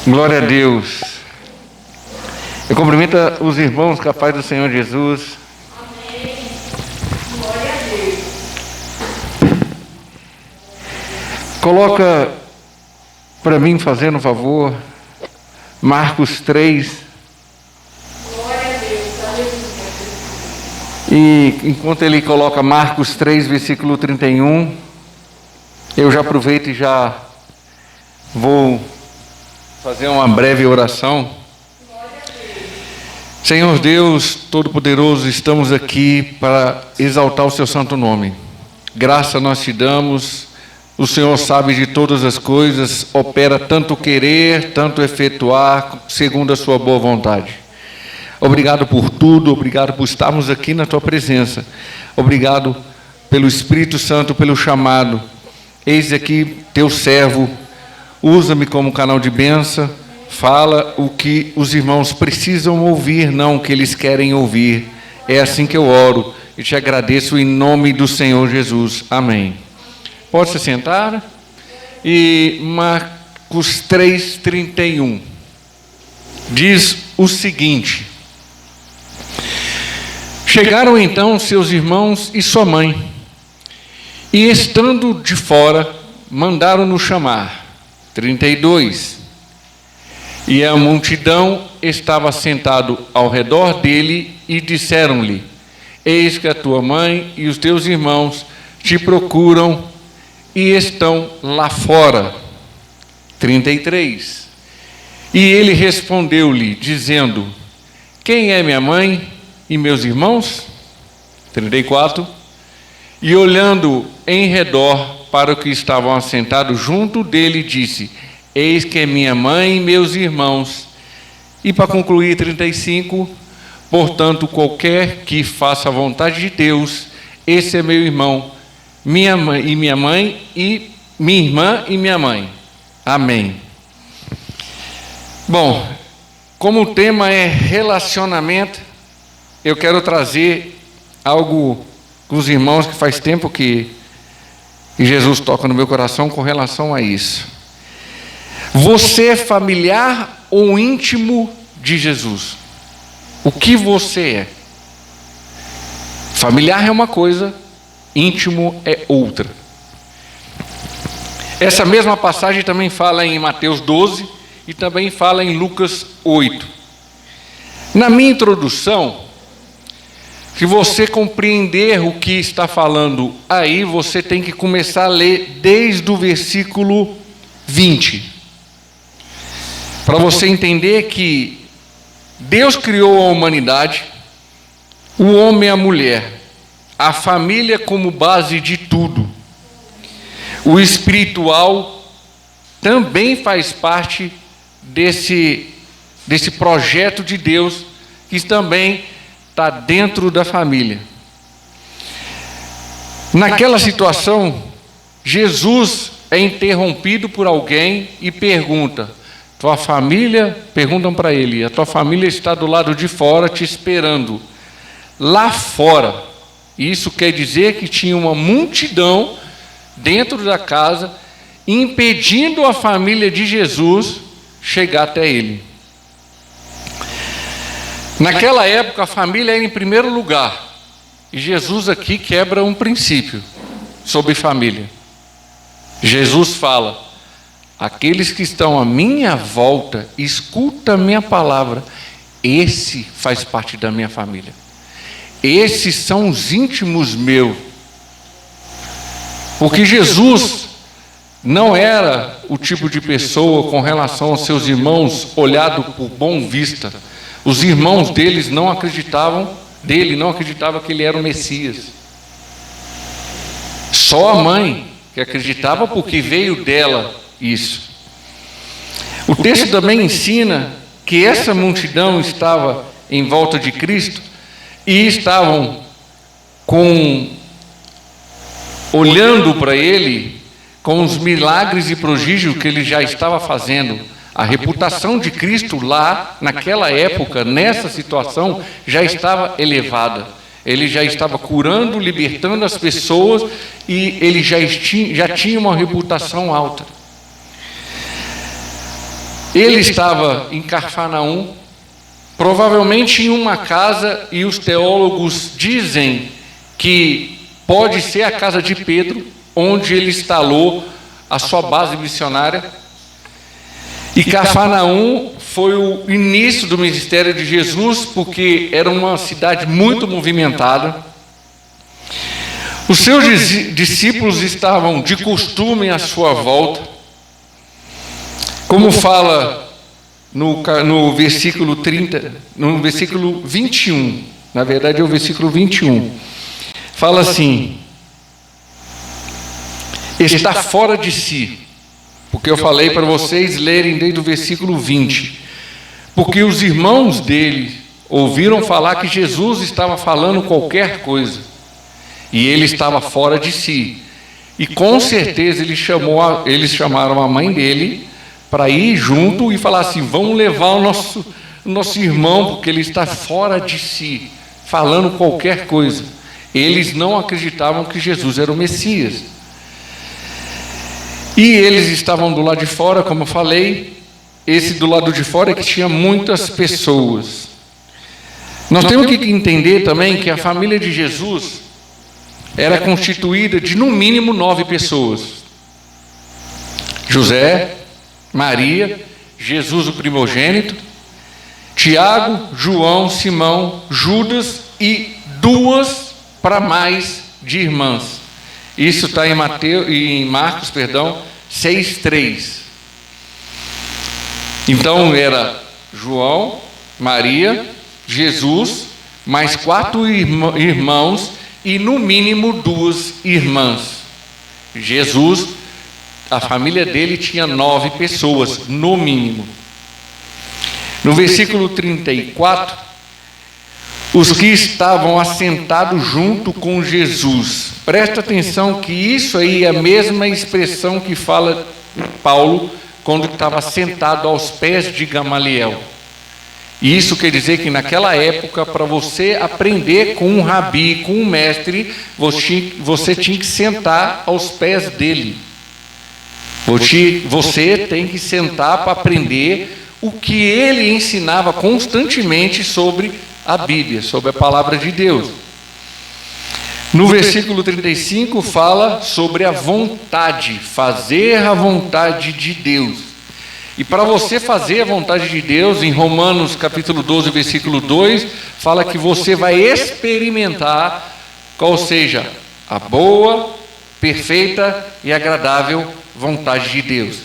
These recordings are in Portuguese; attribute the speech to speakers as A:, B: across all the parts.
A: Glória a Deus. Eu cumprimento os irmãos com a paz do Senhor Jesus.
B: Amém. Glória a Deus.
A: Coloca para mim, fazendo um favor, Marcos 3.
B: Glória a Deus. Aleluia.
A: E enquanto ele coloca Marcos 3, versículo 31, eu já aproveito e já vou fazer uma breve oração. Senhor Deus Todo-Poderoso, estamos aqui para exaltar o seu santo nome. Graça nós te damos. O Senhor sabe de todas as coisas, opera tanto querer, tanto efetuar, segundo a sua boa vontade. Obrigado por tudo, obrigado por estarmos aqui na tua presença. Obrigado pelo Espírito Santo, pelo chamado. Eis aqui teu servo. Usa-me como canal de bênção, fala o que os irmãos precisam ouvir, não o que eles querem ouvir. É assim que eu oro e te agradeço em nome do Senhor Jesus. Amém. Pode se sentar. E Marcos 3:31 diz o seguinte: chegaram então seus irmãos e sua mãe, e estando de fora, mandaram-no chamar. 32. E a multidão estava sentado ao redor dele e disseram-lhe: eis que a tua mãe e os teus irmãos te procuram e estão lá fora. 33. E ele respondeu-lhe, dizendo: quem é minha mãe e meus irmãos? 34. E olhando em redor para o que estavam assentados junto dele, disse: eis que é minha mãe e meus irmãos. E para concluir, 35, portanto, qualquer que faça a vontade de Deus, esse é meu irmão, minha mãe e minha mãe, e minha irmã e minha mãe. Amém. Bom, como o tema é relacionamento, eu quero trazer algo com os irmãos que faz tempo que Jesus toca no meu coração com relação a isso. Você é familiar ou íntimo de Jesus? O que você é? Familiar é uma coisa, íntimo é outra. Essa mesma passagem também fala em Mateus 12 e também fala em Lucas 8. Na minha introdução, se você compreender o que está falando aí, você tem que começar a ler desde o versículo 20. Para você entender que Deus criou a humanidade, o homem e a mulher, a família como base de tudo. O espiritual também faz parte desse projeto de Deus, que também está dentro da família. Naquela situação, Jesus é interrompido por alguém e pergunta: tua família, perguntam para ele, a tua família está do lado de fora te esperando, lá fora. Isso quer dizer que tinha uma multidão dentro da casa, impedindo a família de Jesus chegar até ele. Naquela época, a família era em primeiro lugar. E Jesus aqui quebra um princípio sobre família. Jesus fala: aqueles que estão à minha volta, escuta a minha palavra, esse faz parte da minha família. Esses são os íntimos meus. Porque Jesus não era o tipo de pessoa com relação aos seus irmãos olhado por bom vista. Os irmãos deles não acreditavam que ele era o Messias. Só a mãe que acreditava, porque veio dela isso. O texto também ensina que essa multidão estava em volta de Cristo e estavam olhando para ele com os milagres e prodígios que ele já estava fazendo. A reputação de Cristo lá, naquela época, nessa situação, já estava elevada. Ele já estava curando, libertando as pessoas e ele já tinha uma reputação alta. Ele estava em Cafarnaum, provavelmente em uma casa, e os teólogos dizem que pode ser a casa de Pedro, onde ele instalou a sua base missionária. E Cafarnaum foi o início do ministério de Jesus, porque era uma cidade muito movimentada. Os seus discípulos estavam de costume à sua volta. Como fala no versículo 30, no versículo 21, na verdade é o versículo 21, fala assim: está fora de si, porque eu falei para vocês lerem desde o versículo 20, porque os irmãos dele ouviram falar que Jesus estava falando qualquer coisa, e ele estava fora de si, e com certeza eles chamaram a mãe dele para ir junto e falar assim: vamos levar o nosso irmão, porque ele está fora de si, falando qualquer coisa. Eles não acreditavam que Jesus era o Messias. E eles estavam do lado de fora, como eu falei. Esse do lado de fora é que tinha muitas pessoas. Nós temos que entender também que a família de Jesus era constituída de no mínimo 9 pessoas: José, Maria, Jesus o primogênito, Tiago, João, Simão, Judas e 2 para mais de irmãs. Isso está em Marcos, 6:3. Então era João, Maria, Jesus, mais 4 irmãos e no mínimo 2 irmãs. Jesus, a família dele tinha 9 pessoas, no mínimo. No versículo 34, os que estavam assentados junto com Jesus. Presta atenção que isso aí é a mesma expressão que fala Paulo quando estava sentado aos pés de Gamaliel. E isso quer dizer que naquela época, para você aprender com um rabi, com um mestre, você tinha que sentar aos pés dele. Você tem que sentar para aprender o que ele ensinava constantemente sobre a Bíblia, sobre a palavra de Deus. No versículo 35 fala sobre a vontade, fazer a vontade de Deus. E para você fazer a vontade de Deus, em Romanos capítulo 12, versículo 2, fala que você vai experimentar, qual seja a boa, perfeita e agradável vontade de Deus.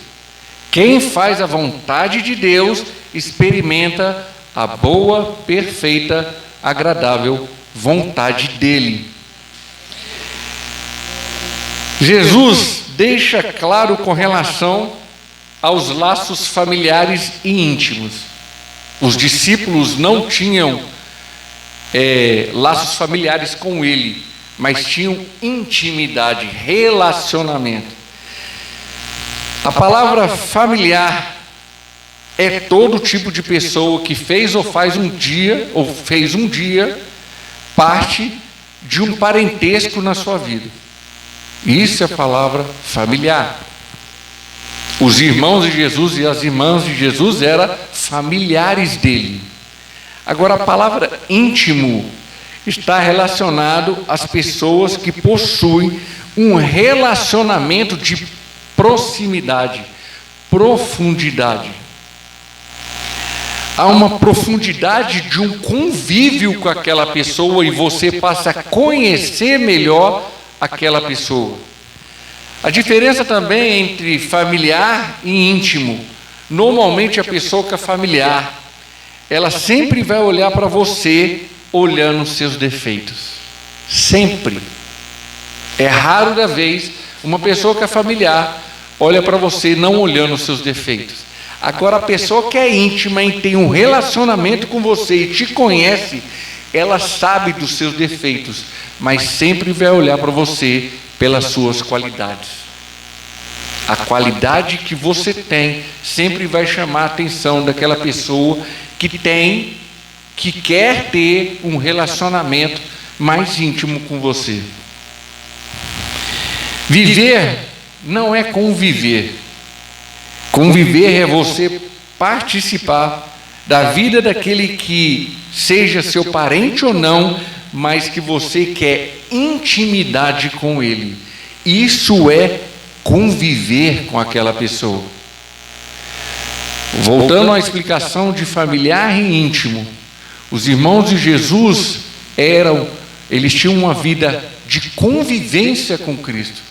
A: Quem faz a vontade de Deus experimenta a boa, perfeita, agradável vontade dele. Jesus deixa claro com relação aos laços familiares e íntimos. Os discípulos não tinham laços familiares com ele, mas tinham intimidade, relacionamento. A palavra familiar é todo tipo de pessoa que fez ou faz um dia, ou fez um dia, parte de um parentesco na sua vida. Isso é a palavra familiar. Os irmãos de Jesus e as irmãs de Jesus eram familiares dele. Agora, a palavra íntimo está relacionado às pessoas que possuem um relacionamento de proximidade, profundidade. Há uma profundidade de um convívio com aquela pessoa e você passa a conhecer melhor aquela pessoa. A diferença também entre familiar e íntimo. Normalmente a pessoa que é familiar, ela sempre vai olhar para você olhando os seus defeitos. Sempre. É raro da vez uma pessoa que é familiar olha para você não olhando os seus defeitos. Agora a pessoa que é íntima e tem um relacionamento com você e te conhece, ela sabe dos seus defeitos, mas sempre vai olhar para você pelas suas qualidades. A qualidade que você tem sempre vai chamar a atenção daquela pessoa que quer ter um relacionamento mais íntimo com você. Viver não é conviver. Conviver é você participar da vida daquele que seja seu parente ou não, mas que você quer intimidade com ele. Isso é conviver com aquela pessoa. Voltando à explicação de familiar e íntimo, os irmãos de Jesus eles tinham uma vida de convivência com Cristo.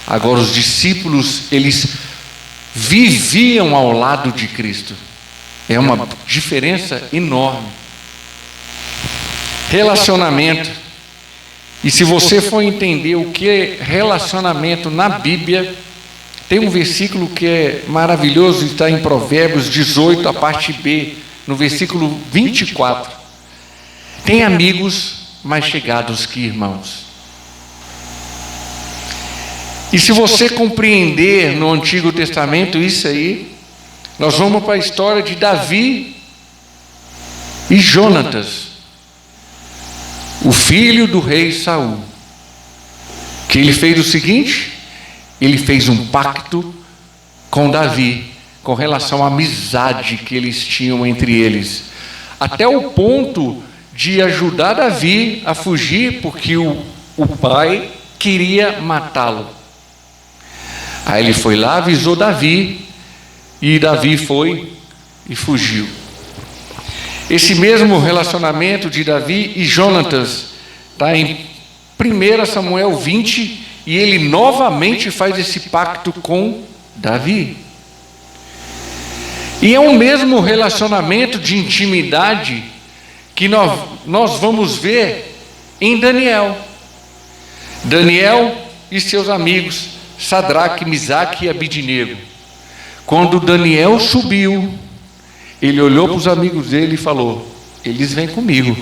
A: Agora os discípulos, eles viviam ao lado de Cristo. É uma diferença enorme. Relacionamento. E se você for entender o que é relacionamento na Bíblia, tem um versículo que é maravilhoso, está em Provérbios 18, a parte B, no versículo 24. Tem amigos mais chegados que irmãos. E se você compreender no Antigo Testamento isso aí, nós vamos para a história de Davi e Jonatas, o filho do rei Saul, que ele fez o seguinte: ele fez um pacto com Davi, com relação à amizade que eles tinham entre eles, até o ponto de ajudar Davi a fugir, porque o pai queria matá-lo. Aí ele foi lá, avisou Davi, e Davi foi e fugiu. Esse mesmo relacionamento de Davi e Jonatas está em 1 Samuel 20, e ele novamente faz esse pacto com Davi. E é o mesmo relacionamento de intimidade que nós vamos ver em Daniel. Daniel e seus amigos, Sadraque, Misaque e Abidnego. Quando Daniel subiu, ele olhou para os amigos dele e falou: eles vêm comigo.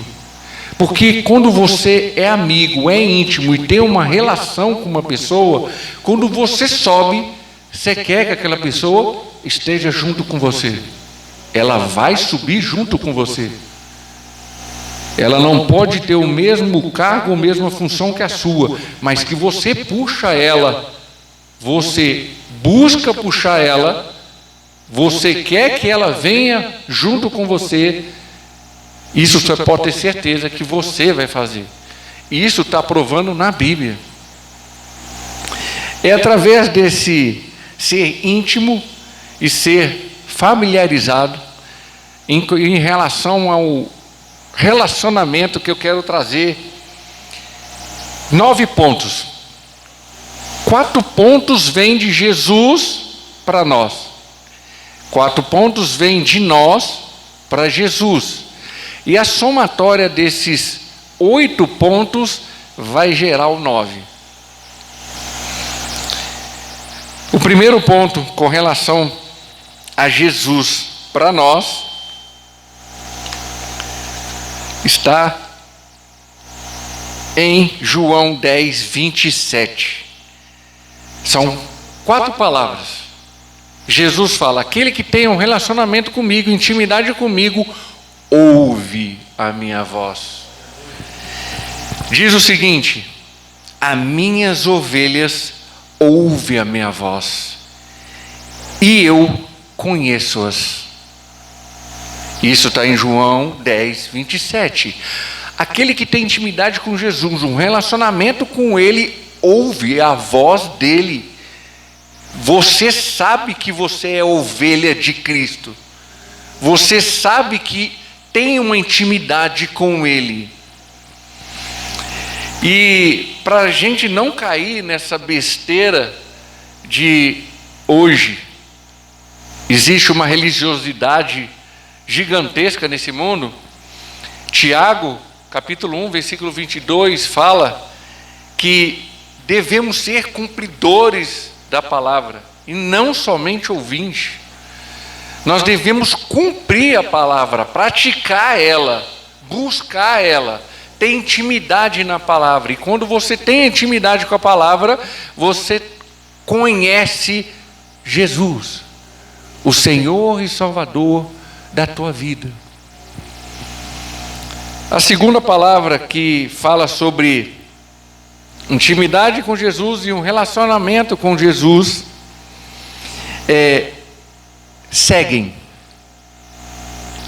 A: Porque quando você é amigo, é íntimo e tem uma relação com uma pessoa, quando você sobe, você quer que aquela pessoa esteja junto com você. Ela vai subir junto com você. Ela não pode ter o mesmo cargo, a mesma função que a sua, mas que você puxa ela, você busca puxar ela, você quer que ela venha junto com você. Isso você pode ter certeza que você vai fazer. E isso está provando na Bíblia. É através desse ser íntimo e ser familiarizado em relação ao relacionamento que eu quero trazer 9 pontos. 4 pontos vêm de Jesus para nós. 4 pontos vêm de nós para Jesus. E a somatória desses 8 pontos vai gerar o 9. O primeiro ponto com relação a Jesus para nós está em João 10, 27. São 4 palavras. Jesus fala: aquele que tem um relacionamento comigo, intimidade comigo, ouve a minha voz. Diz o seguinte: as minhas ovelhas ouvem a minha voz, e eu conheço-as. Isso está em João 10, 27. Aquele que tem intimidade com Jesus, um relacionamento com Ele, ouve a voz dEle. Você sabe que você é ovelha de Cristo. Você sabe que tem uma intimidade com Ele. E para a gente não cair nessa besteira de hoje, existe uma religiosidade gigantesca nesse mundo. Tiago, capítulo 1, versículo 22, fala que devemos ser cumpridores da palavra, e não somente ouvintes. Nós devemos cumprir a palavra, praticar ela, buscar ela, ter intimidade na palavra. E quando você tem intimidade com a palavra, você conhece Jesus, o Senhor e Salvador da tua vida. A segunda palavra que fala sobre intimidade com Jesus e um relacionamento com Jesus é seguem.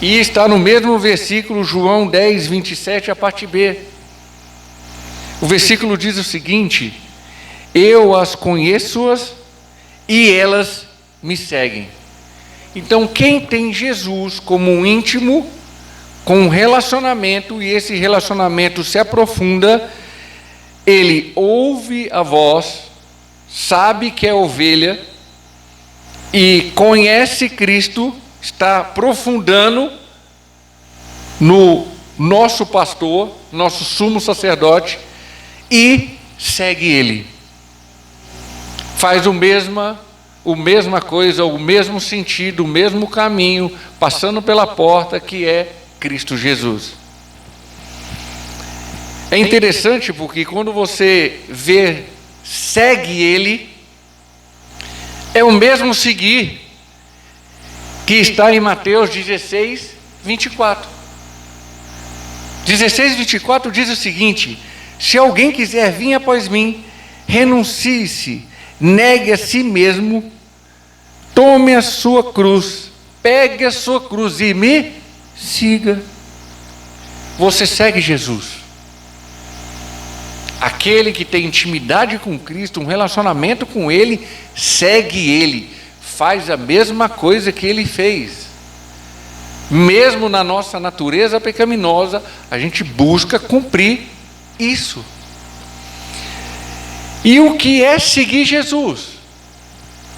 A: E está no mesmo versículo, João 10, 27, a parte B. O versículo diz o seguinte: eu as conheço-as e elas me seguem. Então, quem tem Jesus como um íntimo, com um relacionamento, e esse relacionamento se aprofunda, ele ouve a voz, sabe que é ovelha, e conhece Cristo, está aprofundando no nosso pastor, nosso sumo sacerdote, e segue ele. Faz a mesma coisa, o mesmo sentido, o mesmo caminho, passando pela porta que é Cristo Jesus. É interessante porque quando você vê, segue ele, é o mesmo seguir que está em Mateus 16, 24. 16, 24 diz o seguinte: se alguém quiser vir após mim, renuncie-se, negue a si mesmo, tome a sua cruz, pegue a sua cruz e me siga. Você segue Jesus. Aquele que tem intimidade com Cristo, um relacionamento com Ele, segue Ele, faz a mesma coisa que Ele fez. Mesmo na nossa natureza pecaminosa, a gente busca cumprir isso. E o que é seguir Jesus?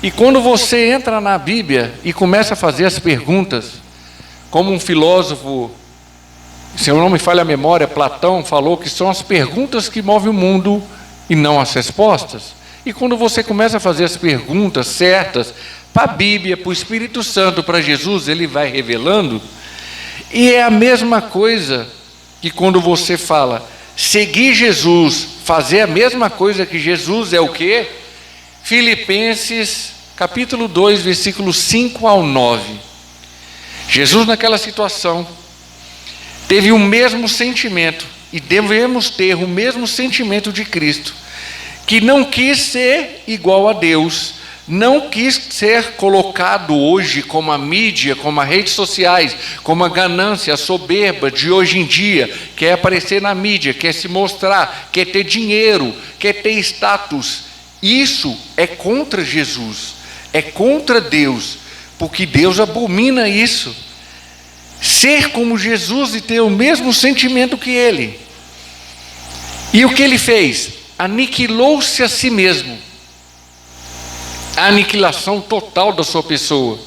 A: E quando você entra na Bíblia e começa a fazer as perguntas, como um filósofo, se eu não me falha a memória, Platão falou que são as perguntas que movem o mundo e não as respostas. E quando você começa a fazer as perguntas certas para a Bíblia, para o Espírito Santo, para Jesus, ele vai revelando. E é a mesma coisa que quando você fala seguir Jesus, fazer a mesma coisa que Jesus, é o quê? Filipenses capítulo 2, versículos 5 ao 9. Jesus, naquela situação, teve o mesmo sentimento, e devemos ter o mesmo sentimento de Cristo, que não quis ser igual a Deus, não quis ser colocado hoje como a mídia, como as redes sociais, como a ganância, a soberba de hoje em dia, quer aparecer na mídia, quer se mostrar, quer ter dinheiro, quer ter status. Isso é contra Jesus, é contra Deus, porque Deus abomina isso. Ser como Jesus e ter o mesmo sentimento que Ele. E o que Ele fez? Aniquilou-se a si mesmo. A aniquilação total da sua pessoa.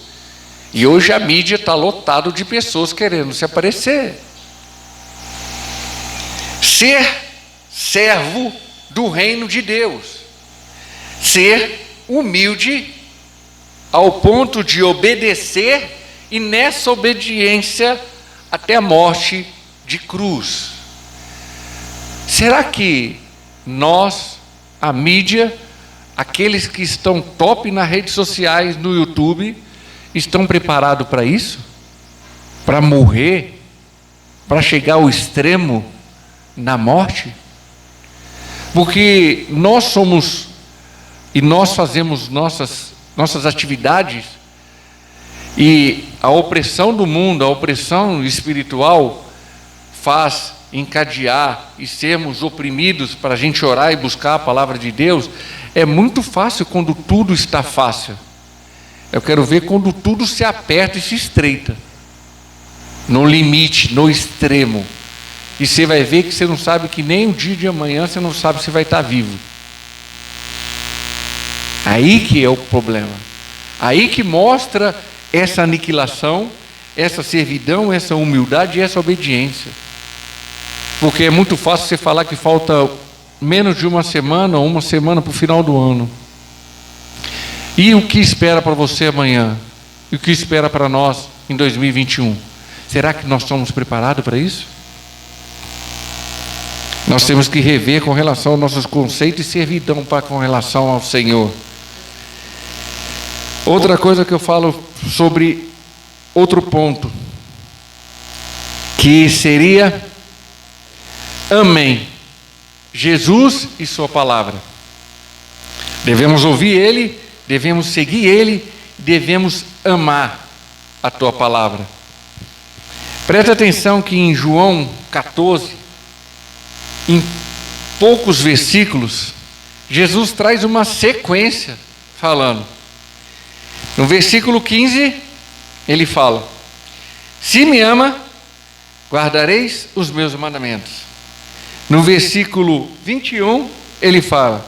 A: E hoje a mídia está lotado de pessoas querendo se aparecer. Ser servo do reino de Deus. Ser humilde ao ponto de obedecer, e nessa obediência até a morte de cruz. Será que nós, a mídia, aqueles que estão top nas redes sociais, no YouTube, estão preparados para isso? Para morrer? Para chegar ao extremo na morte? Porque nós somos, e nós fazemos nossas atividades, e a opressão do mundo, a opressão espiritual, faz encadear e sermos oprimidos para a gente orar e buscar a palavra de Deus. É muito fácil quando tudo está fácil. Eu quero ver quando tudo se aperta e se estreita, no limite, no extremo. E você vai ver que você não sabe, que nem o dia de amanhã você não sabe se vai estar vivo. Aí que é o problema. Aí que mostra essa aniquilação, essa servidão, essa humildade e essa obediência. Porque é muito fácil você falar que falta menos de uma semana ou uma semana para o final do ano. E o que espera para você amanhã? E o que espera para nós em 2021? Será que nós estamos preparados para isso? Nós temos que rever com relação aos nossos conceitos e servidão com relação ao Senhor. Outra coisa que eu falo sobre outro ponto, que seria amém, Jesus e sua palavra. Devemos ouvir Ele, devemos seguir Ele, devemos amar a tua palavra. Presta atenção que em João 14, em poucos versículos, Jesus traz uma sequência falando. No versículo 15, ele fala: se me ama, guardareis os meus mandamentos. No versículo 21, ele fala: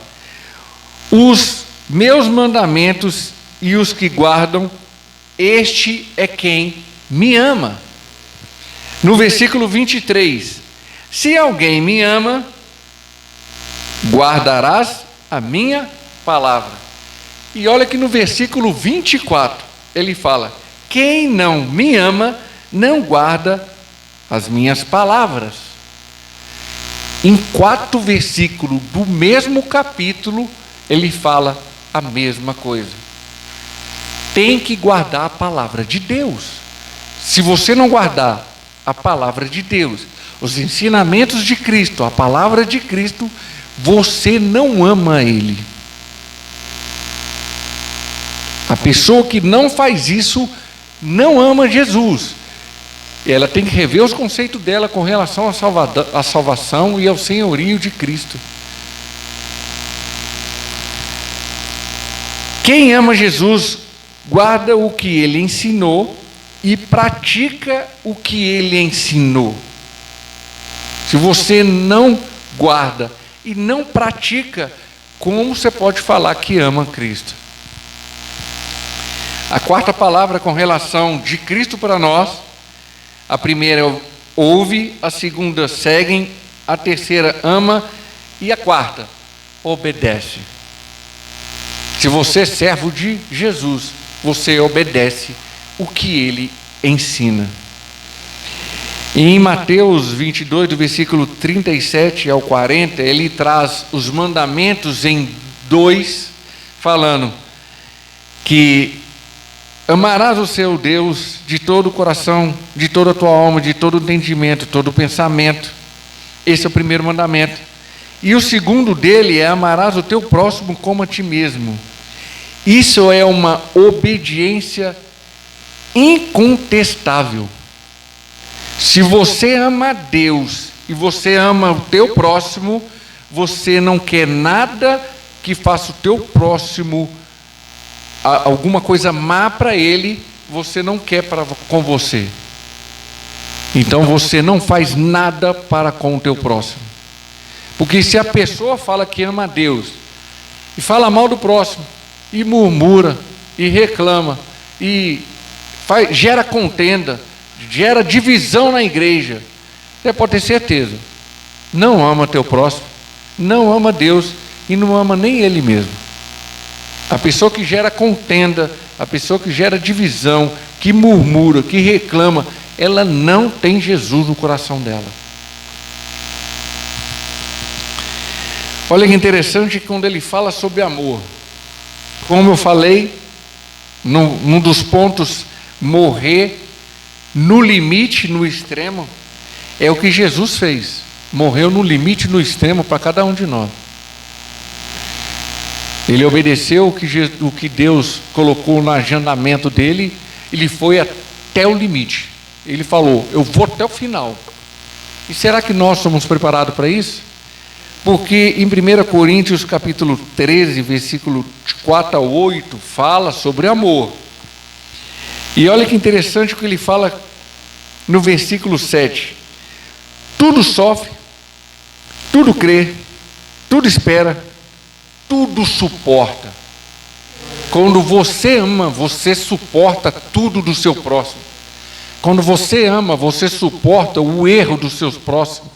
A: os meus mandamentos e os que guardam, este é quem me ama. No versículo 23, se alguém me ama, guardarás a minha palavra. E olha que no versículo 24, ele fala: quem não me ama, não guarda as minhas palavras. Em 4 versículos do mesmo capítulo, ele fala a mesma coisa. Tem que guardar a palavra de Deus. Se você não guardar a palavra de Deus, os ensinamentos de Cristo, a palavra de Cristo, você não ama Ele. A pessoa que não faz isso não ama Jesus. Ela tem que rever os conceitos dela com relação à salvação e ao senhorio de Cristo. Quem ama Jesus guarda o que Ele ensinou e pratica o que Ele ensinou. Se você não guarda e não pratica, como você pode falar que ama Cristo? A quarta palavra com relação de Cristo para nós, a primeira é ouve, a segunda seguem, a terceira ama e a quarta obedece. Se você é servo de Jesus, você obedece o que Ele ensina. E em Mateus 22, do versículo 37 ao 40, ele traz os mandamentos em 2, falando que amarás o seu Deus de todo o coração, de toda a tua alma, de todo o entendimento, todo o pensamento. Esse é o primeiro mandamento. E o segundo dele é: amarás o teu próximo como a ti mesmo. Isso é uma obediência incontestável. Se você ama Deus e você ama o teu próximo, você não quer nada que faça o teu próximo alguma coisa má para ele, você não quer com você. Então você não faz nada para com o teu próximo. Porque se a pessoa fala que ama a Deus e fala mal do próximo, e murmura, e reclama, e gera contenda, gera divisão na igreja, você pode ter certeza, não ama teu próximo, não ama Deus e não ama nem Ele mesmo. A pessoa que gera contenda, a pessoa que gera divisão, que murmura, que reclama, ela não tem Jesus no coração dela. Olha que interessante quando ele fala sobre amor. Como eu falei, num dos pontos, morrer no limite, no extremo, é o que Jesus fez. Morreu no limite, no extremo, para cada um de nós. Ele obedeceu o que Deus colocou no agendamento dele, ele foi até o limite. Ele falou: eu vou até o final. E será que nós somos preparados para isso? Porque em 1 Coríntios capítulo 13, versículo 4 a 8, fala sobre amor. E olha que interessante o que ele fala no versículo 7. Tudo sofre, tudo crê, tudo espera, tudo suporta. Quando você ama, você suporta tudo do seu próximo. Quando você ama, você suporta o erro dos seus próximos.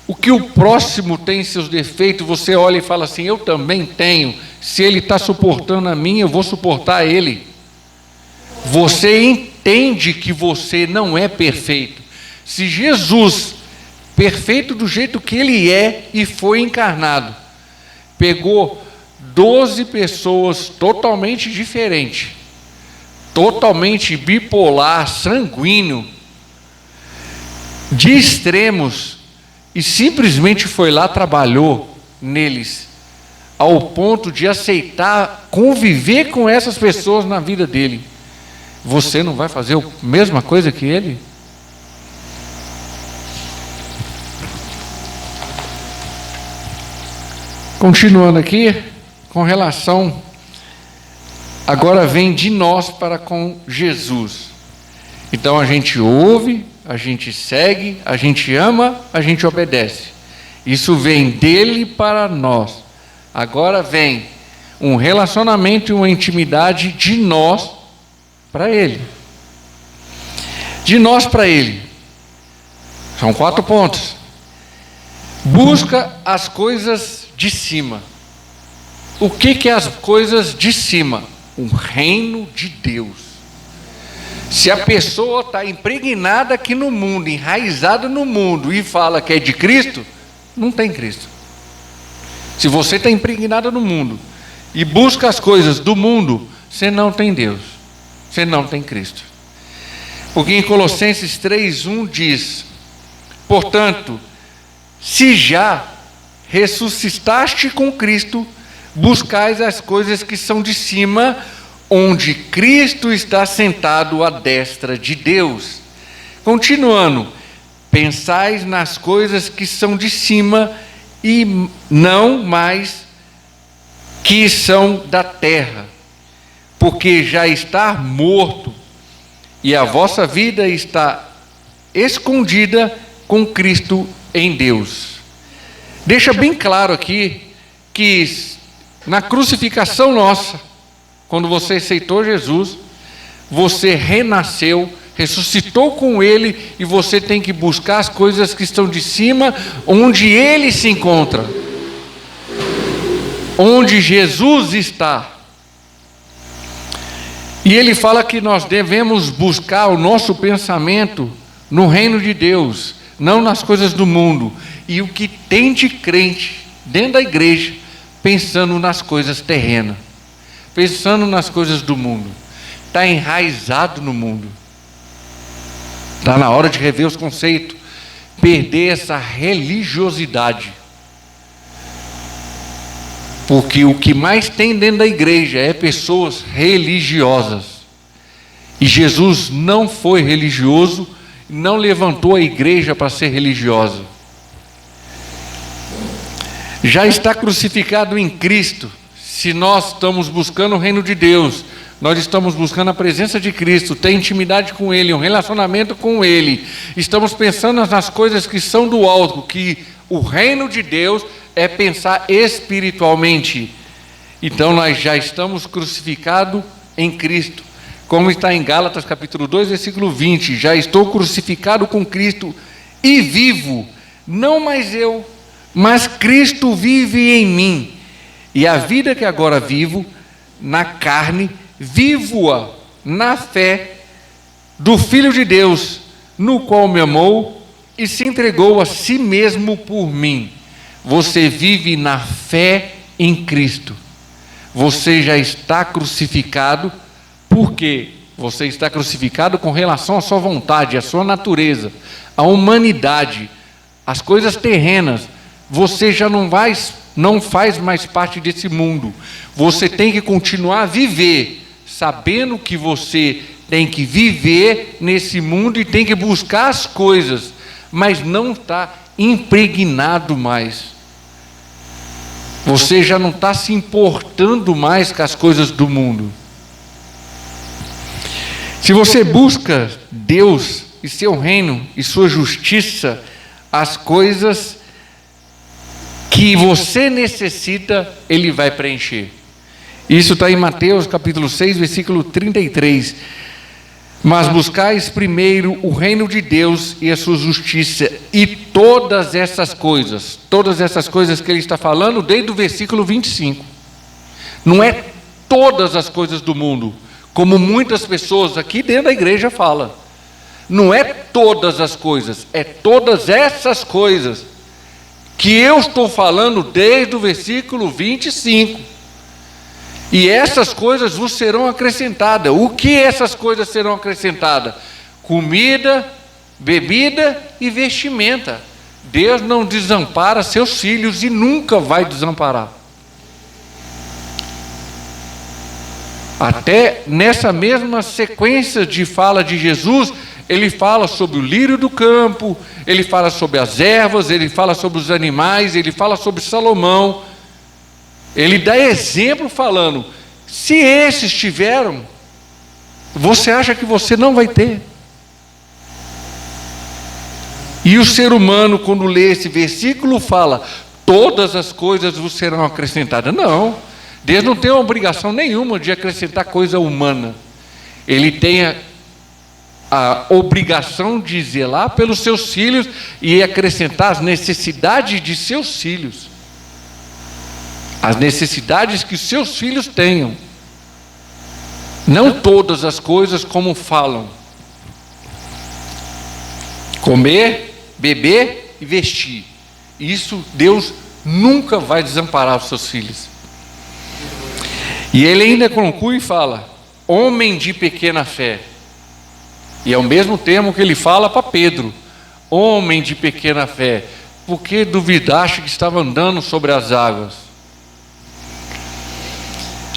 A: O que o próximo tem em seus defeitos, você olha e fala assim: eu também tenho. Se ele está suportando a mim, eu vou suportar ele. Você entende que você não é perfeito. Se Jesus, perfeito do jeito que ele é e foi encarnado, pegou 12 pessoas totalmente diferentes, totalmente bipolar, sanguíneo, de extremos, e simplesmente foi lá, trabalhou neles, ao ponto de aceitar conviver com essas pessoas na vida dele. Você não vai fazer a mesma coisa que ele? Continuando aqui, com relação, agora vem de nós para com Jesus. Então a gente ouve, a gente segue, a gente ama, a gente obedece. Isso vem dele para nós. Agora vem um relacionamento e uma intimidade de nós para ele. De nós para ele. São 4 pontos. Busca as coisas de cima. O que é as coisas de cima? O reino de Deus. Se a pessoa está impregnada aqui no mundo, enraizada no mundo, e fala que é de Cristo, não tem Cristo. Se você está impregnada no mundo e busca as coisas do mundo, você não tem Deus, você não tem Cristo. Porque em Colossenses 3:1 diz: portanto, se já ressuscitaste com Cristo, buscais as coisas que são de cima, onde Cristo está sentado à destra de Deus. Continuando, pensais nas coisas que são de cima e não mais que são da terra, porque já está morto e a vossa vida está escondida com Cristo em Deus. Deixa bem claro aqui que na crucificação nossa, quando você aceitou Jesus, você renasceu, ressuscitou com Ele, e você tem que buscar as coisas que estão de cima, onde Ele se encontra, onde Jesus está. E Ele fala que nós devemos buscar o nosso pensamento no reino de Deus, não nas coisas do mundo. E o que tem de crente dentro da igreja, pensando nas coisas terrenas, pensando nas coisas do mundo, está enraizado no mundo. Está na hora de rever os conceitos, perder essa religiosidade. Porque o que mais tem dentro da igreja é pessoas religiosas. E Jesus não foi religioso, não levantou a igreja para ser religiosa. Já está crucificado em Cristo. Se nós estamos buscando o reino de Deus, nós estamos buscando a presença de Cristo, ter intimidade com Ele, um relacionamento com Ele, estamos pensando nas coisas que são do alto, que o reino de Deus é pensar espiritualmente. Então nós já estamos crucificados em Cristo, como está em Gálatas capítulo 2, versículo 20, já estou crucificado com Cristo e vivo, não mais eu, mas Cristo vive em mim. E a vida que agora vivo na carne, vivo-a na fé do Filho de Deus, no qual me amou e se entregou a si mesmo por mim. Você vive na fé em Cristo. Você já está crucificado, porque você está crucificado com relação à sua vontade, à sua natureza, à humanidade, às coisas terrenas. Você já não faz mais parte desse mundo. Você tem que continuar a viver, sabendo que você tem que viver nesse mundo e tem que buscar as coisas, mas não está impregnado mais. Você já não está se importando mais com as coisas do mundo. Se você busca Deus e seu reino e sua justiça, as coisas que você necessita, Ele vai preencher. Isso está em Mateus capítulo 6, versículo 33. Mas buscais primeiro o reino de Deus e a sua justiça, e todas essas coisas que ele está falando desde o versículo 25. Não é todas as coisas do mundo, como muitas pessoas aqui dentro da igreja falam. Não é todas as coisas, é todas essas coisas que eu estou falando desde o versículo 25. E essas coisas vos serão acrescentadas. O que essas coisas serão acrescentadas? Comida, bebida e vestimenta. Deus não desampara seus filhos e nunca vai desamparar. Até nessa mesma sequência de fala de Jesus, ele fala sobre o lírio do campo, ele fala sobre as ervas, ele fala sobre os animais, ele fala sobre Salomão. Ele dá exemplo falando, se esses tiveram, você acha que você não vai ter? E o ser humano, quando lê esse versículo, fala, todas as coisas vos serão acrescentadas. Não, Deus não tem obrigação nenhuma de acrescentar coisa humana. Ele tem a obrigação de zelar pelos seus filhos e acrescentar as necessidades de seus filhos. As necessidades que seus filhos tenham. Não todas as coisas como falam. Comer, beber e vestir. Isso Deus nunca vai desamparar os seus filhos. E ele ainda conclui e fala, homem de pequena fé. E é o mesmo termo que ele fala para Pedro, homem de pequena fé, por que duvidaste que estava andando sobre as águas?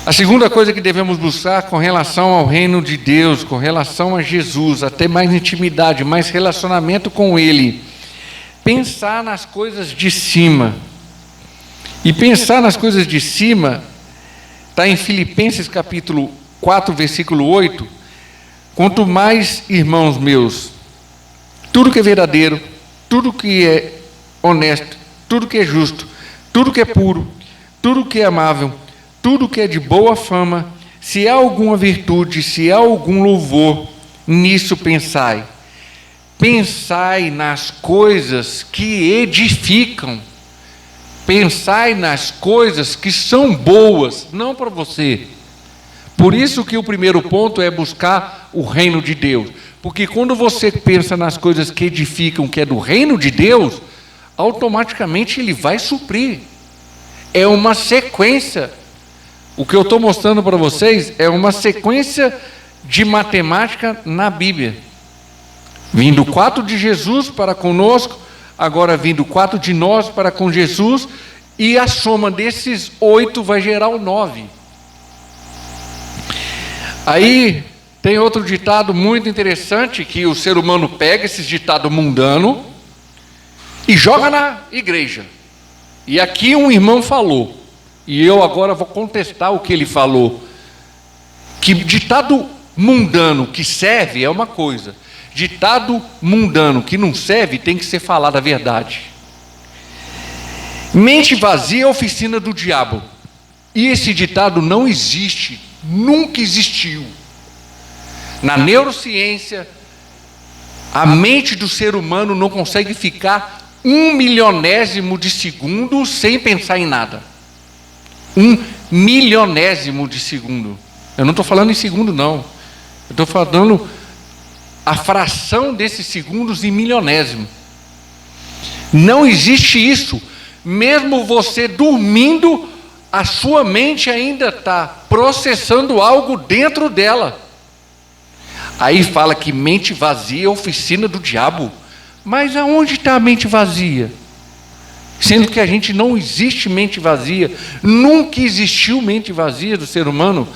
A: A segunda coisa que devemos buscar com relação ao reino de Deus, com relação a Jesus, a ter mais intimidade, mais relacionamento com Ele, pensar nas coisas de cima. E pensar nas coisas de cima, está em Filipenses capítulo 4, versículo 8, quanto mais, irmãos meus, tudo que é verdadeiro, tudo que é honesto, tudo que é justo, tudo que é puro, tudo que é amável, tudo que é de boa fama, se há alguma virtude, se há algum louvor, nisso pensai. Pensai nas coisas que edificam. Pensai nas coisas que são boas, não para você. Por isso que o primeiro ponto é buscar o reino de Deus. Porque quando você pensa nas coisas que edificam, que é do reino de Deus, automaticamente Ele vai suprir. É uma sequência. O que eu estou mostrando para vocês é uma sequência de matemática na Bíblia. Vindo 4 de Jesus para conosco, agora vindo 4 de nós para com Jesus, e a soma desses 8 vai gerar o 9. Aí tem outro ditado muito interessante, que o ser humano pega esses ditados mundanos e joga na igreja. E aqui um irmão falou, e eu agora vou contestar o que ele falou, que ditado mundano que serve é uma coisa, ditado mundano que não serve tem que ser falado a verdade. Mente vazia é a oficina do diabo. E esse ditado não existe, nunca existiu. Na neurociência, a mente do ser humano não consegue ficar 1/1000º de segundo sem pensar em nada. 1/1000º de segundo. Eu não estou falando em segundo, não. Eu estou falando a fração desses segundos em milionésimo. Não existe isso. Mesmo você dormindo, a sua mente ainda está processando algo dentro dela. Aí fala que mente vazia é oficina do diabo. Mas aonde está a mente vazia? Sendo que a gente não existe mente vazia, nunca existiu mente vazia do ser humano.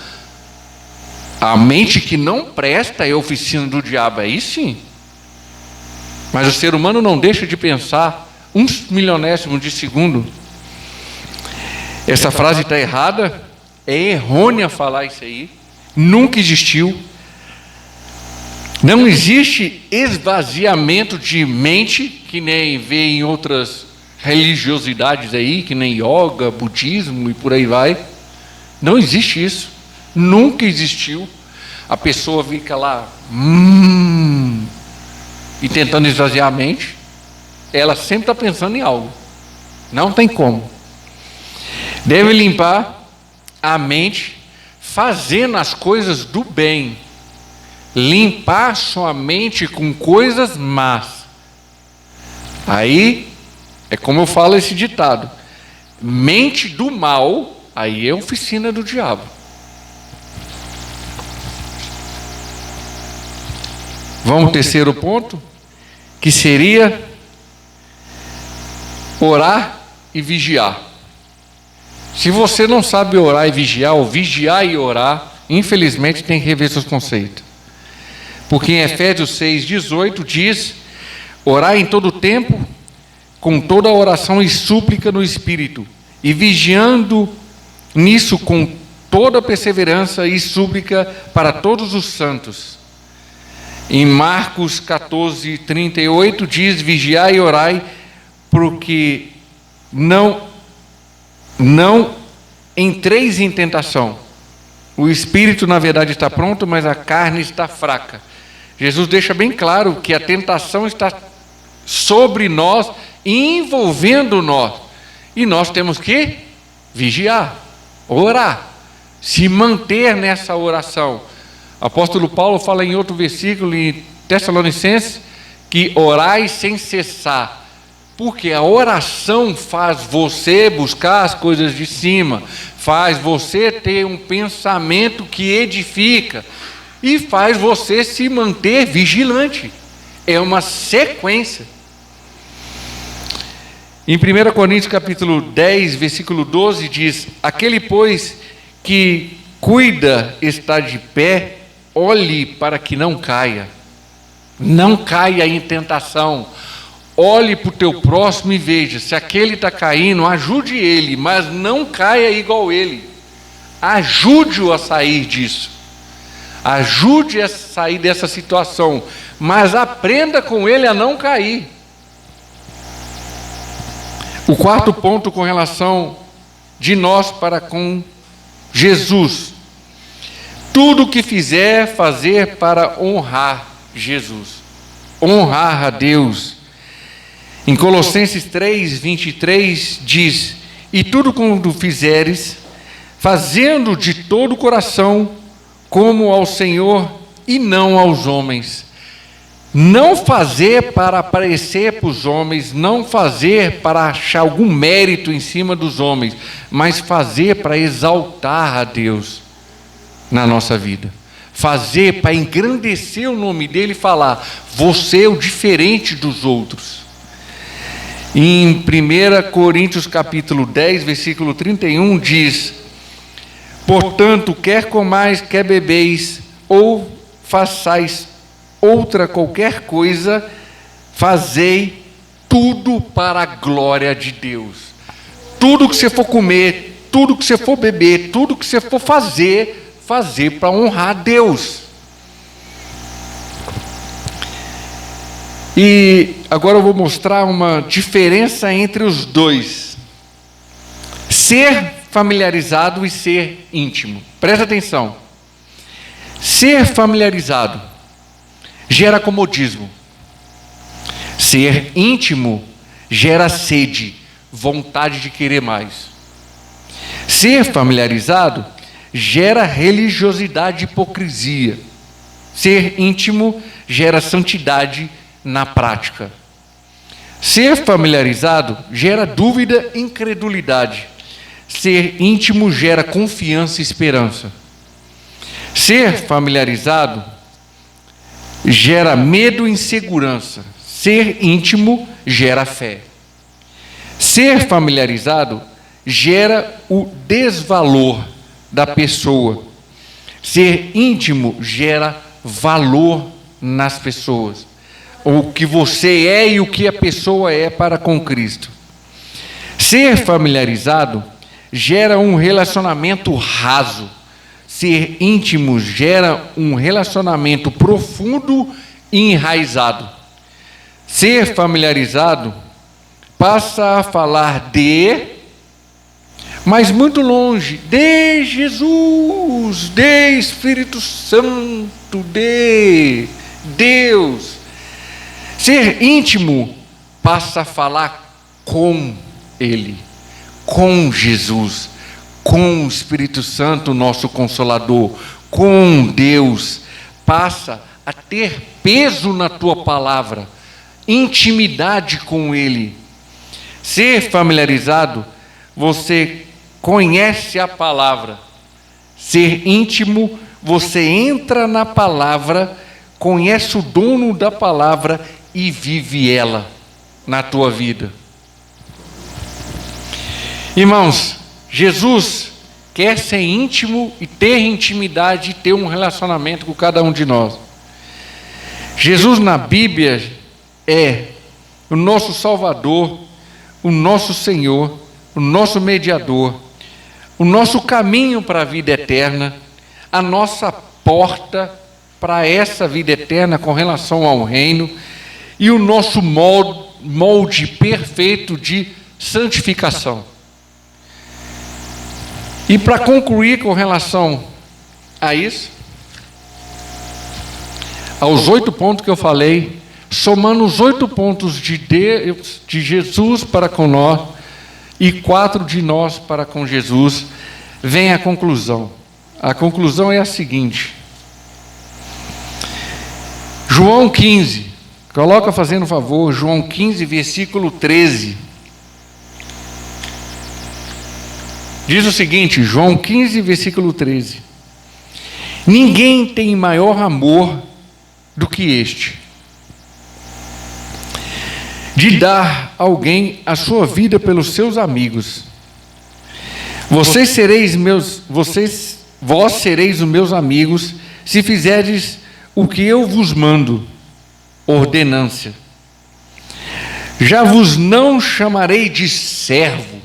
A: A mente que não presta é a oficina do diabo, aí sim. Mas o ser humano não deixa de pensar 1/1000º de segundo. Essa frase está errada, é errônea falar isso aí, nunca existiu. Não existe esvaziamento de mente, que nem vê em outras religiosidades aí, que nem yoga, budismo e por aí vai. Não existe isso, nunca existiu. A pessoa fica lá e tentando esvaziar a mente, ela sempre está pensando em algo, não tem como. Deve limpar a mente fazendo as coisas do bem, limpar sua mente com coisas más. Aí é como eu falo esse ditado, mente do mal, aí é oficina do diabo. Vamos ao terceiro ponto, que seria orar e vigiar. Se você não sabe orar e vigiar, ou vigiar e orar, infelizmente tem que rever seus conceitos. Porque em Efésios 6,18 diz, orar em todo tempo, com toda oração e súplica no Espírito, e vigiando nisso com toda perseverança e súplica para todos os santos. Em Marcos 14, 38 diz: vigiai e orai, porque não entreis em tentação. O espírito, na verdade, está pronto, mas a carne está fraca. Jesus deixa bem claro que a tentação está sobre nós, envolvendo nós. E nós temos que vigiar, orar, se manter nessa oração. O apóstolo Paulo fala em outro versículo, em Tessalonicenses, que orai sem cessar. Porque a oração faz você buscar as coisas de cima, faz você ter um pensamento que edifica e faz você se manter vigilante. É uma sequência. Em 1 Coríntios capítulo 10, versículo 12 diz: aquele, pois, que cuida está de pé, olhe para que não caia em tentação. Olhe para o teu próximo e veja, se aquele está caindo, ajude ele, mas não caia igual ele. Ajude-o a sair disso. Ajude a sair dessa situação, mas aprenda com ele a não cair. O quarto ponto com relação de nós para com Jesus: tudo o que fizer, fazer para honrar Jesus, honrar a Deus. Em Colossenses 3, 23 diz: e tudo quanto fizeres, fazendo de todo o coração, como ao Senhor e não aos homens. Não fazer para aparecer para os homens, não fazer para achar algum mérito em cima dos homens, mas fazer para exaltar a Deus na nossa vida. Fazer para engrandecer o nome dele e falar: você é o diferente dos outros. Em 1 Coríntios capítulo 10, versículo 31 diz: portanto, quer comais, quer bebeis, ou façais outra qualquer coisa, fazei tudo para a glória de Deus. Tudo que você for comer, tudo que você for beber, tudo que você for fazer, fazer para honrar a Deus. E agora eu vou mostrar uma diferença entre os dois: ser familiarizado e ser íntimo. Presta atenção. Ser familiarizado gera comodismo. Ser íntimo gera sede, vontade de querer mais. Ser familiarizado gera religiosidade e hipocrisia. Ser íntimo gera santidade na prática. Ser familiarizado gera dúvida e incredulidade. Ser íntimo gera confiança e esperança. Ser familiarizado gera medo e insegurança. Ser íntimo gera fé. Ser familiarizado gera o desvalor da pessoa. Ser íntimo gera valor nas pessoas. O que você é e o que a pessoa é para com Cristo. Ser familiarizado gera um relacionamento raso. Ser íntimo gera um relacionamento profundo e enraizado. Ser familiarizado passa a falar de, mas muito longe, de Jesus, de Espírito Santo, de Deus. Ser íntimo passa a falar com Ele, com Jesus, com o Espírito Santo, nosso Consolador, com Deus. Passa a ter peso na tua palavra, intimidade com Ele. Ser familiarizado, você conhece a palavra. Ser íntimo, você entra na palavra, conhece o dono da palavra e vive ela na tua vida. Irmãos, Jesus quer ser íntimo e ter intimidade e ter um relacionamento com cada um de nós. Jesus na Bíblia é o nosso Salvador, o nosso Senhor, o nosso mediador, o nosso caminho para a vida eterna, a nossa porta para essa vida eterna com relação ao reino e o nosso molde perfeito de santificação. E para concluir com relação a isso, aos 8 pontos que eu falei, somando os 8 pontos de Deus, de Jesus para com nós e 4 de nós para com Jesus, vem a conclusão. A conclusão é a seguinte: João 15, coloca fazendo favor, João 15, versículo 13. Diz o seguinte, João 15, versículo 13: ninguém tem maior amor do que este, de dar alguém a sua vida pelos seus amigos. Vós sereis os meus amigos, se fizerdes o que eu vos mando, ordenância. Já vos não chamarei de servo.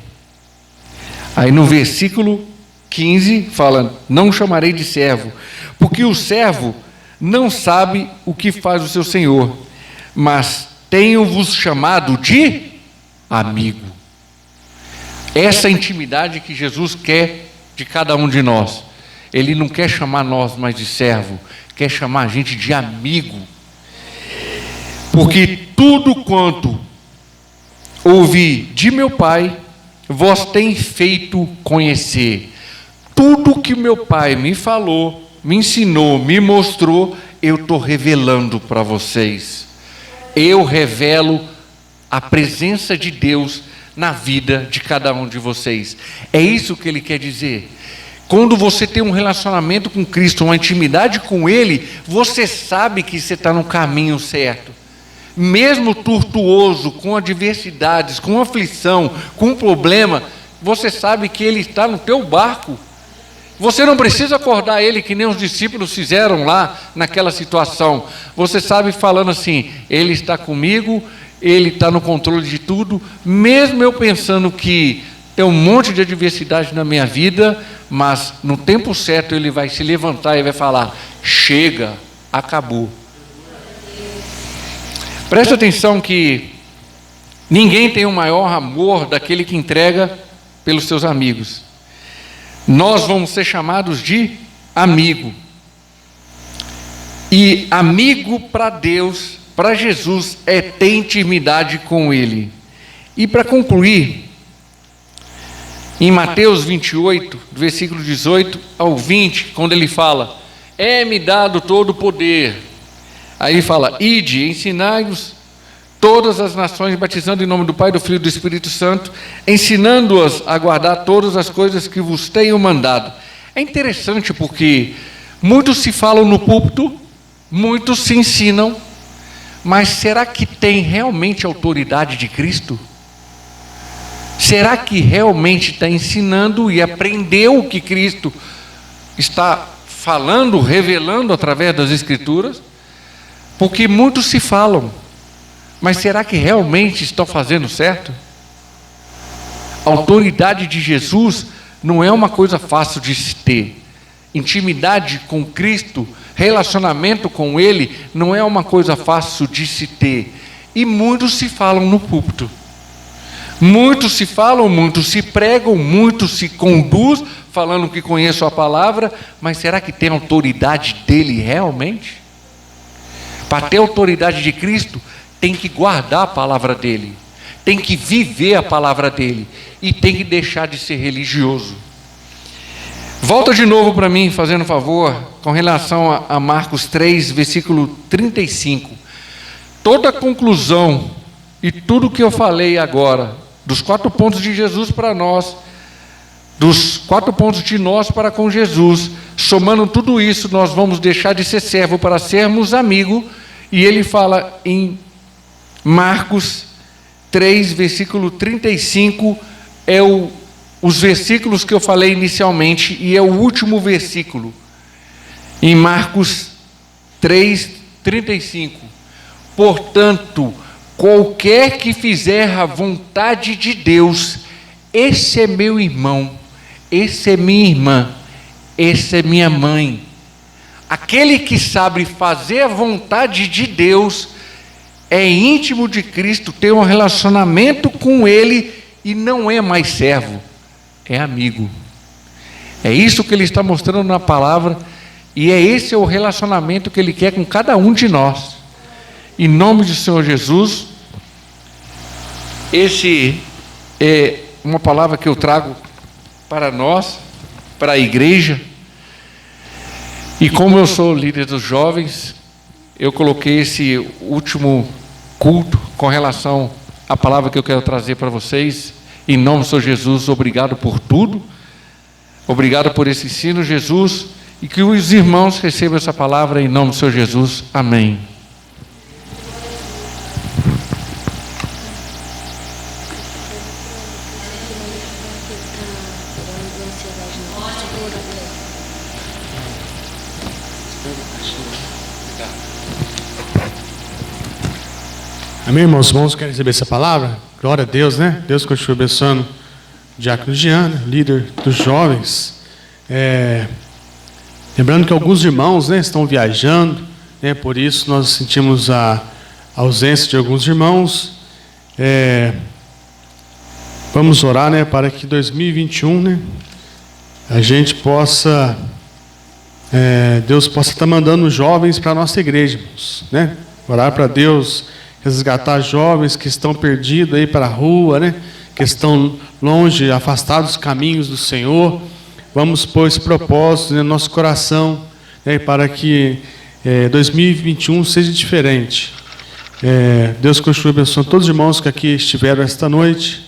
A: Aí no versículo 15 fala, não chamarei de servo, porque o servo não sabe o que faz o seu senhor, mas tenho-vos chamado de amigo. Essa intimidade que Jesus quer de cada um de nós. Ele não quer chamar nós mais de servo, quer chamar a gente de amigo. Porque tudo quanto ouvi de meu Pai, vós tem feito conhecer. Tudo que meu Pai me falou, me ensinou, me mostrou, eu estou revelando para vocês. Eu revelo a presença de Deus na vida de cada um de vocês. É isso que ele quer dizer. Quando você tem um relacionamento com Cristo, uma intimidade com Ele, você sabe que você está no caminho certo. Mesmo tortuoso, com adversidades, com aflição, com problema, você sabe que Ele está no teu barco. Você não precisa acordar Ele que nem os discípulos fizeram lá naquela situação. Você sabe falando assim, Ele está comigo, Ele está no controle de tudo, mesmo eu pensando que tem um monte de adversidade na minha vida, mas no tempo certo Ele vai se levantar e vai falar, chega, acabou. Presta atenção que ninguém tem o maior amor daquele que entrega pelos seus amigos. Nós vamos ser chamados de amigo. E amigo para Deus, para Jesus, é ter intimidade com Ele. E para concluir, em Mateus 28, do versículo 18 ao 20, quando ele fala, é-me dado todo o poder. Aí ele fala, ide, ensinai-os todas as nações, batizando em nome do Pai, do Filho e do Espírito Santo, ensinando-as a guardar todas as coisas que vos tenho mandado. É interessante porque muitos se falam no púlpito, muitos se ensinam, mas será que tem realmente autoridade de Cristo? Será que realmente está ensinando e aprendeu o que Cristo está falando, revelando através das Escrituras? Porque muitos se falam, mas será que realmente estão fazendo certo? A autoridade de Jesus não é uma coisa fácil de se ter. Intimidade com Cristo, relacionamento com Ele, não é uma coisa fácil de se ter. E muitos se falam no púlpito. Muitos se falam, muitos se pregam, muitos se conduzem, falando que conheço a palavra, mas será que tem autoridade dele realmente? Para ter autoridade de Cristo, tem que guardar a palavra dele, tem que viver a palavra dele, e tem que deixar de ser religioso. Volta de novo para mim, fazendo favor, com relação a Marcos 3, versículo 35. Toda a conclusão e tudo que eu falei agora, dos 4 pontos de Jesus para nós, dos 4 pontos de nós para com Jesus, somando tudo isso, nós vamos deixar de ser servo para sermos amigo. E ele fala em Marcos 3, versículo 35, os versículos que eu falei inicialmente, e é o último versículo. Em Marcos 3, 35. Portanto, qualquer que fizer a vontade de Deus, esse é meu irmão, esse é minha irmã, esse é minha mãe. Aquele que sabe fazer a vontade de Deus é íntimo de Cristo, tem um relacionamento com Ele e não é mais servo, é amigo. É isso que Ele está mostrando na palavra e é esse o relacionamento que Ele quer com cada um de nós. Em nome do Senhor Jesus, esse é uma palavra que eu trago para nós, para a igreja. E como eu sou líder dos jovens, eu coloquei esse último culto com relação à palavra que eu quero trazer para vocês. Em nome do Senhor Jesus, obrigado por tudo. Obrigado por esse ensino, Jesus. E que os irmãos recebam essa palavra em nome do Senhor Jesus. Amém.
C: Amém, irmãos? Os irmãos querem receber essa palavra? Glória a Deus, né? Deus continue abençoando o diácono Giana, líder dos jovens. Lembrando que alguns irmãos, né, estão viajando, né, por isso nós sentimos a ausência de alguns irmãos. Vamos orar, né, para que 2021, né, a gente possa, Deus possa estar mandando jovens para a nossa igreja, irmãos, né? Orar para Deus resgatar jovens que estão perdidos aí para a rua, né? Que estão longe, afastados dos caminhos do Senhor. Vamos pôr esse propósito no nosso coração, né? Para que 2021 seja diferente. Deus continue abençoando todos os irmãos que aqui estiveram esta noite.